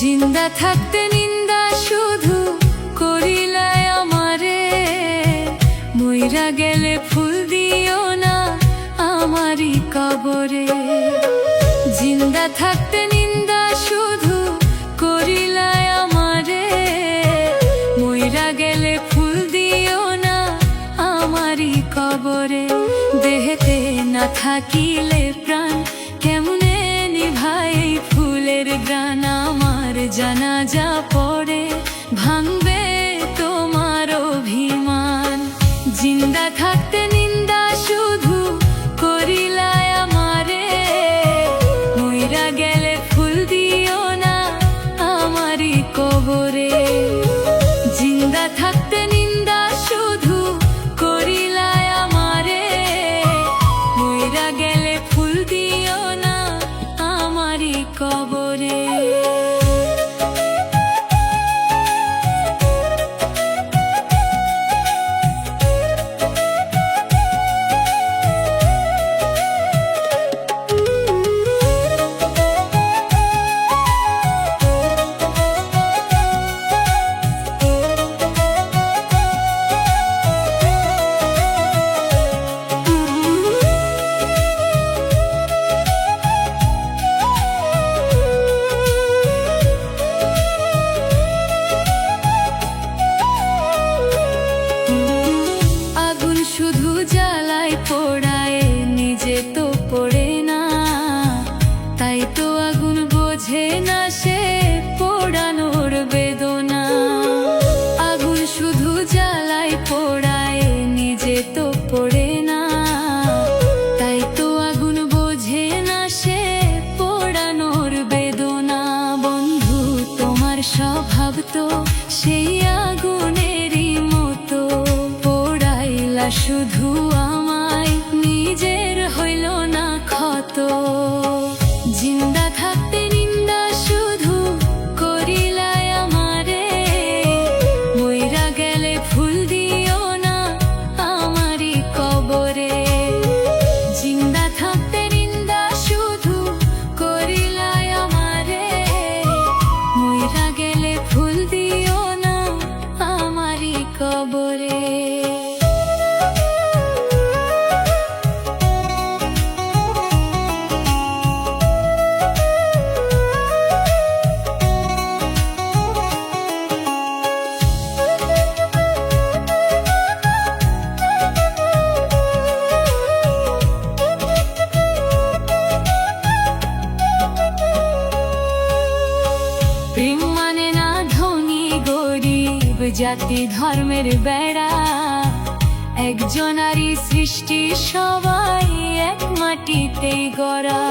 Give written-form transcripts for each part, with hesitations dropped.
জিন্দা থাকতে নিন্দা শুধু করিলায় আমারে, মইরা গেলে ফুল দিও না আমারই কবরে। জিন্দা থাকতে নিন্দা শুধু করিলায় আমারে, মইরা গেলে ফুল দিও না আমারই কবরে। দেহেতে না থাকিলে প্রাণ কেমনে নিভাই ফুলের গান, আমার জানাজা পড়ে ভাঙবে তোমার অভিমান। জিন্দা থাকতে নিন্দা শুধু করিলায় আমারে, মইরা গেলে ফুল দিও না আমারই কবরে। জিন্দা থাকতে নিন্দা শুধু করিলায় আমারে, মইরা গেলে ফুল দিও না আমারই কবরে। শুধু জ্বালায় পোড়ায় নিজে তো পড়ে না, তাই তো আগুন বোঝে না সে পোড়ানোর বেদনা। আগুন শুধু জ্বালায় পোড়ায় নিজে তো পড়ে না, তাই তো আগুন বোঝে না সে পোড়ানোর বেদনা। বন্ধু তোমার স্বভাব তো সেই আগুনেরই মতো, শুধু আমায় নিজের হইল না ক্ষত। জিন্দা থাকতে নিন্দা শুধু করিলায় আমারে, মইরা গেলে ফুল দিও না আমারই কবরে। জিন্দা থাকতে নিন্দা শুধু করিলায় আমারে, মইরা গেলে ফুল দিও না আমারই কবরে। প্রেম মানে না ধনী গরিব জাতি ধর্মের বেড়া, একজনারই সৃষ্টি সবাই এক মাটিতেই গড়া।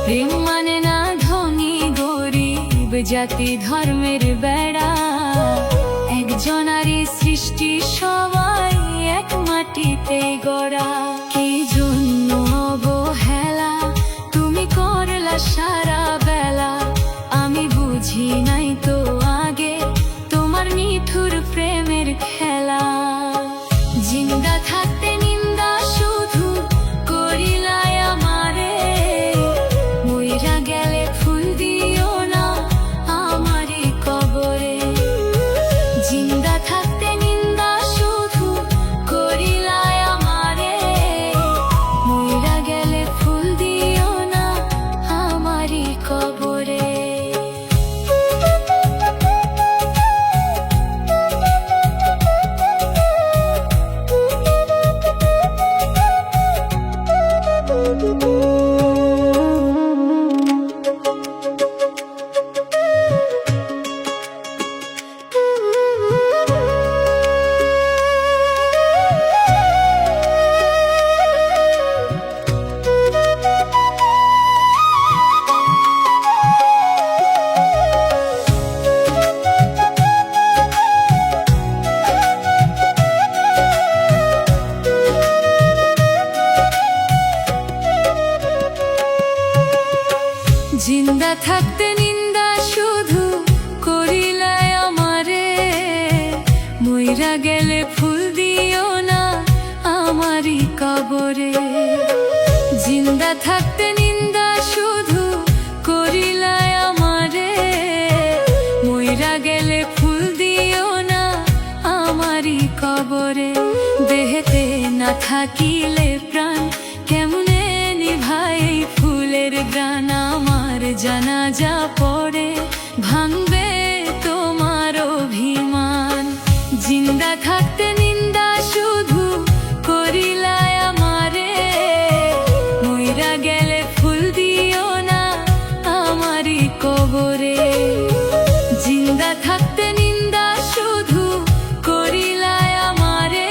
প্রেম মানে না ধনী গরিব জাতি ধর্মের বেড়া, একজনারই সৃষ্টি সবাই এক মাটিতেই গড়া। কি জন্য অবহেলা তুমি করলা সারা বেলা, আমি বুঝি নাই তো আগে তোমার নিঠুর প্রেমের খেলা। জিন্দা থাকতে নিন্দা শুধু করিলায় আমারে, মইরা গেলে ফুল দিও না আমারই কবরে। জিন্দা থাকতে নিন্দা শুধু করিলায় আমারে, মইরা গেলে ফুল দিও না আমারই কবরে। জিন্দা থাকতে নিন্দা শুধু করিলায় আমারে, মইরা গেলে ফুল দিও না আমারই কবরে। জিন্দা থাকতে নিন্দা শুধু করিলায় আমারে, থাকিলে প্রাণ কেমনে নিভাই ফুলের গ্রাণ আমার জানাজা পড়ে ভাঙবে তোমার অভিমান জিন্দা থাকতে নিন্দা শুধু করিলায় আমারে মইরা গেলে ফুল দিও না আমারই কবরে জিন্দা থাকতে নিন্দা শুধু করিলায় আমারে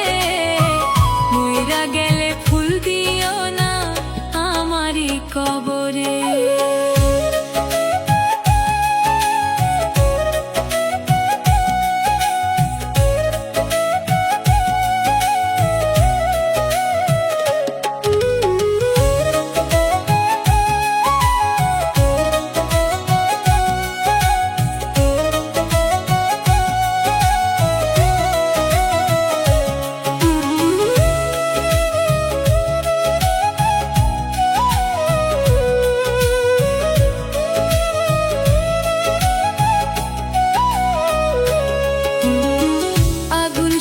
মইরা গেলে ফুল দিও না আমারই কবরে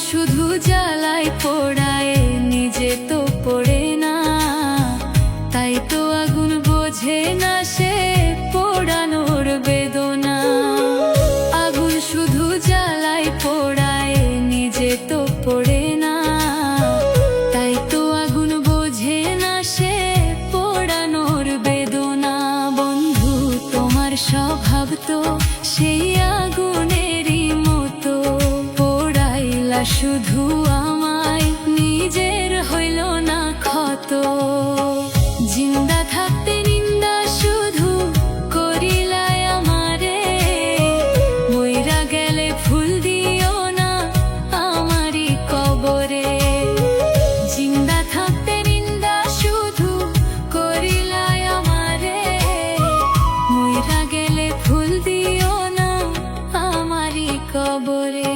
শুধু জ্বালায় পোড়ায় নিজে তো পড়ে না তাই তো আগুন বোঝে না সে পোড়ানোর বেদনা আগুন শুধু জ্বালায় পোড়ায় নিজে তো পড়ে না তাই তো আগুন বোঝে না সে পোড়ানোর বেদনা বন্ধু তোমার স্বভাব তো সেই আগুনেরই মতো শুধু আমায় নিজের হইল না ক্ষত জিন্দা থাকতে নিন্দা শুধু করিলায় আমারে মইরা গেলে ফুল দিও না আমারই কবরে জিন্দা থাকতে নিন্দা শুধু করিলায় আমারে মইরা গেলে ফুল দিও না আমারই কবরে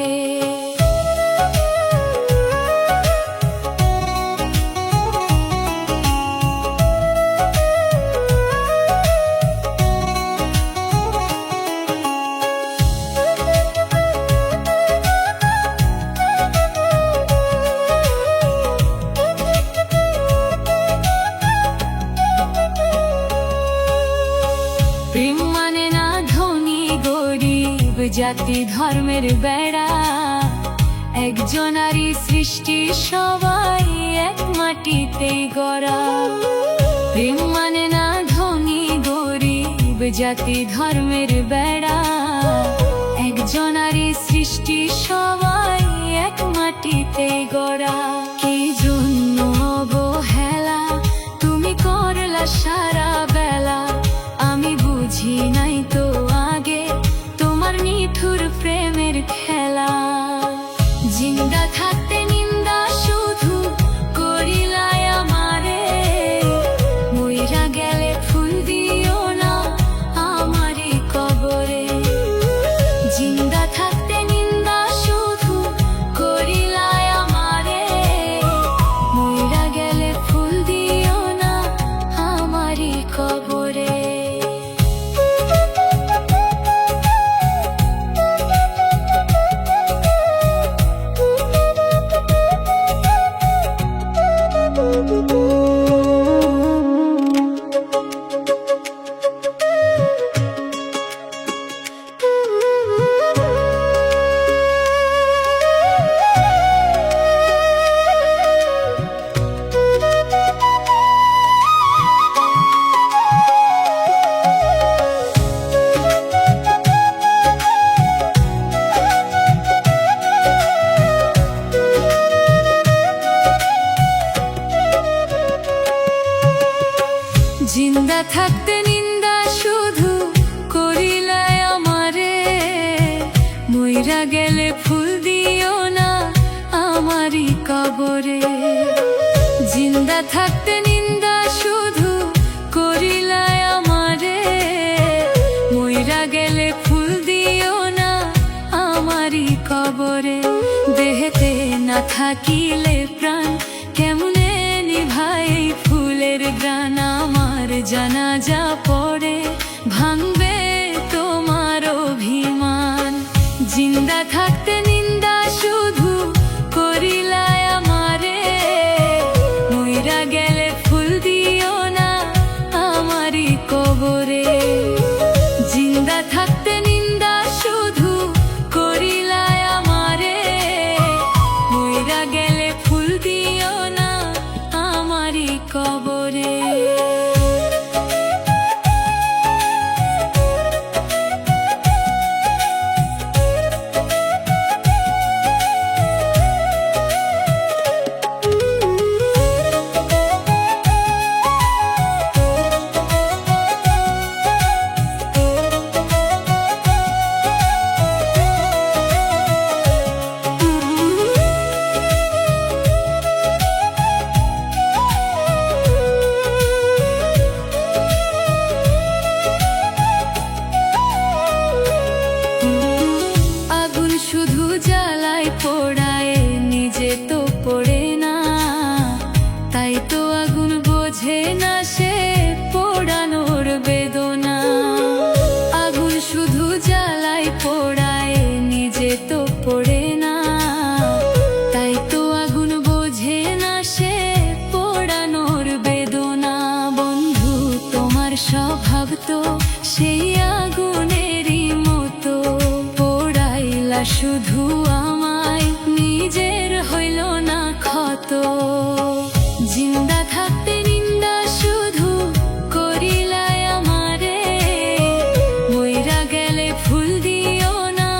প্রেম মানে না ধনী গরিব জাতি ধর্মের বেড়া একজনারই সৃষ্টি সবাই এক মাটিতেই গড়া প্রেম মানে না ধনী গরিব জাতি ধর্মের বেড়া একজনারই সৃষ্টি সবাই এক মাটিতেই গড়া কি জন্য অবহেলা তুমি করলা সারা বেলা আমি বুঝি নাই তো আগে তোমার নিঠুর প্রেমের খেলা জিন্দা থাকতে নিন্দা শুধু করিলায় আমারে মইরা গেলে ফুল দিও না আমারই কবরে জিন্দা থাকতে নিন্দা শুধু করিলায় আমারে মইরা গেলে ফুল দিও না আমারই কবরে জিন্দা থাকতে নিন্দা শুধু করিলায় আমারে মইরা গেলে ফুল দিও না আমারই কবরে জিন্দা থাকতে নিন্দা শুধু করিলায় আমারে মইরা গেলে ফুল দিও না আমারই কবরে দেহেতে না থাকিলে প্রাণ কেমনে নিভাই ফুলের গ্রাণ আমার জানাজা পড়ে ভাঙবে তোমার অভিমান জিন্দা থাকতে নিন্দা শুধু করিলায় আমারে কবরে। জিন্দা থাকতে নিন্দা শুধু করিলায় আমারে, মইরা গেলে ফুল দিও না আমারই কবরে। শুধু জ্বালায় পোড়ায় নিজে তো পড়ে না, তাই তো আগুন বোঝে না সে পোড়ানোর বেদনা। আগুন শুধু জ্বালায় পোড়ায় নিজে তো পড়ে না, তাই তো আগুন বোঝে না সে পোড়ানোর বেদনা। বন্ধু তোমার স্বভাব তো সেই আগুনেরই মতো, শুধু আমায় নিজের হইল না ক্ষত। জিন্দা থাকতে নিন্দা শুধু করিলায় আমারে, মইরা গেলে ফুল দিও না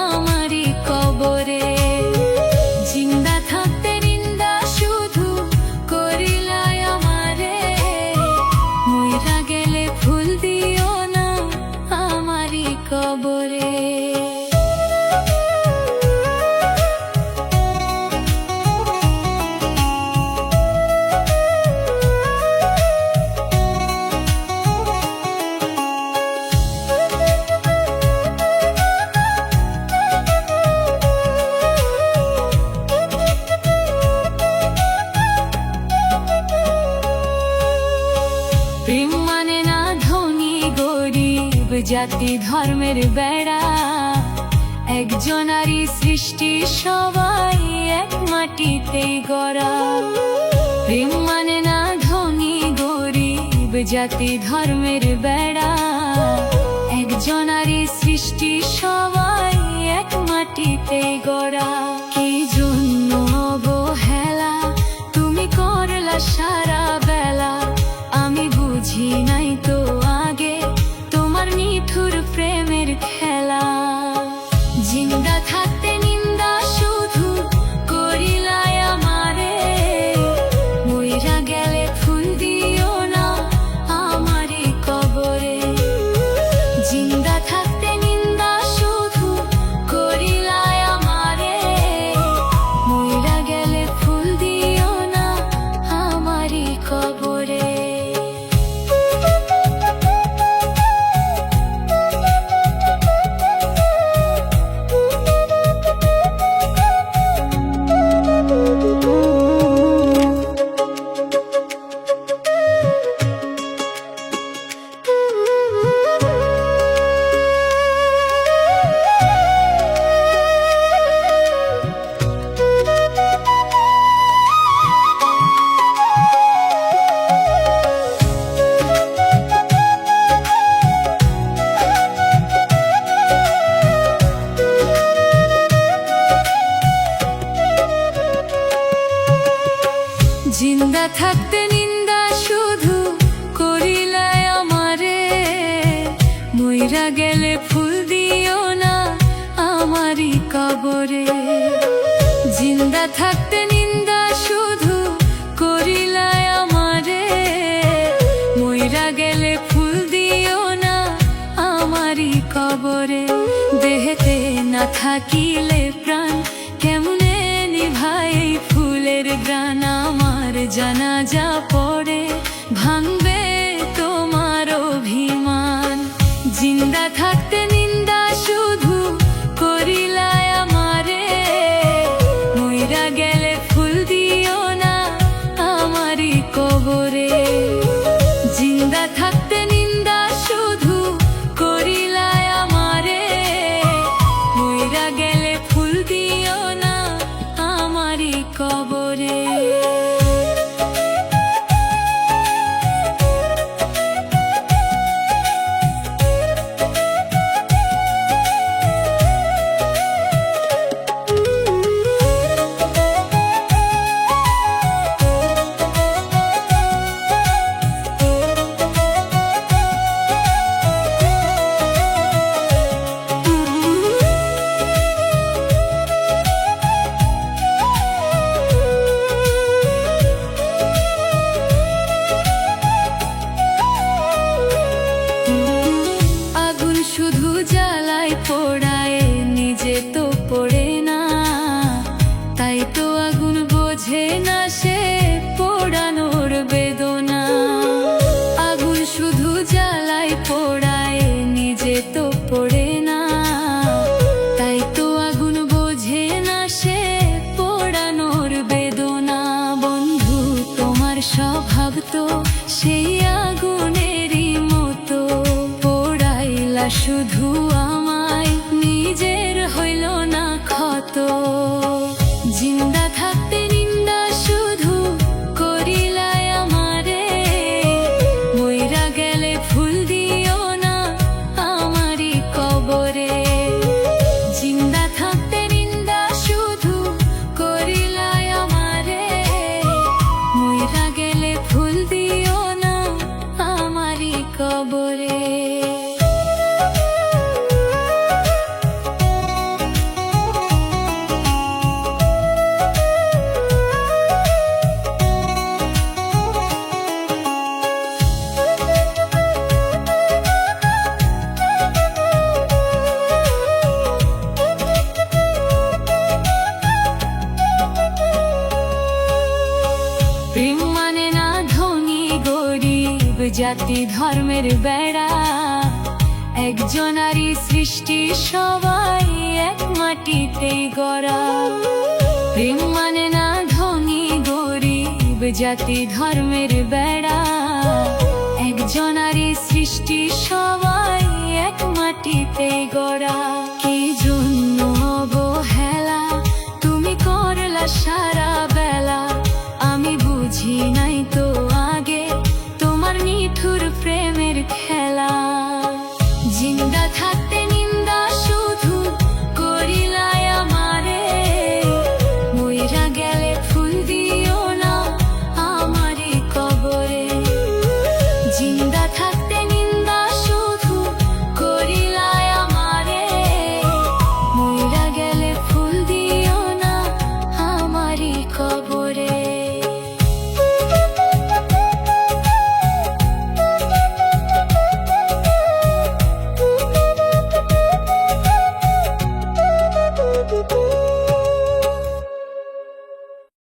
আমারই কবরে। জিন্দা থাকতে নিন্দা শুধু করিলায় আমারে, মইরা গেলে ফুল দিও না আমারই কবরে। প্রেম মানে না ধনী গরিব জাতি ধর্মের বেড়া, একজনারই সৃষ্টি সবাই এক মাটিতেই গড়া। প্রেম মানে না ধনী গরিব জাতি ধর্মের বেড়া, একজনারই সৃষ্টি সবাই এক মাটিতেই গড়া। কি জন্য অবহেলা তুমি করলা সারা বেলা, আমি বুঝি নাই তো আগে তোমার নিঠুর প্রেমের খেলা। জিন্দা থাকতে নিন্দা শুধু করিলায় আমারে, মইরা গেলে ফুল দিও না আমারই কবরে। জিন্দা থাকতে নিন্দা শুধু করিলায় আমারে, মইরা গেলে ফুল দিও না আমারই কবরে। জিন্দা থাকতে নিন্দা শুধু করিলায় আমারে, মইরা গেলে ফুল দিও না আমারই কবরে। জিন্দা থাকতে নিন্দা শুধু করিলায় আমারে, মইরা গেলে ফুল দিও না আমারই কবরে। দেহেতে না থাকিলে প্রাণ কেমনে নিভাই ফুলের গান, আমার জানাজা পড়ে ভাঙবে তোমার অভিমান। জিন্দা থাকতে নিন্দা শুধু করিলায় আমারে, মইরা গেলে ফুল দিও না আমারই কবরে। জিন্দা থাকতে নিন্দা শুধু করিলায় আমারে, মইরা গেলে ফুল দিও না আমারই কবরে। নিন্দা শুধু আমায় নিজের হইল না ক্ষত। জিন্দা থাকতে নিন্দা শুধু করিলাই আমারে, মইরা গেলে ফুল দিও না আমারই কবরে। জিন্দা থাকতে নিন্দা শুধু করিলাই আমারে, মইরা গেলে ফুল দিও না আমারই কবরে। প্রেম মানে না ধনী গরিব জাতি ধর্মের বেড়া, একজনারই সৃষ্টি সবাই এক মাটিতেই গড়া। প্রেম মানে না ধনী গরিব জাতি ধর্মের বেড়া, একজনারই সৃষ্টি সবাই এক মাটিতেই গড়া।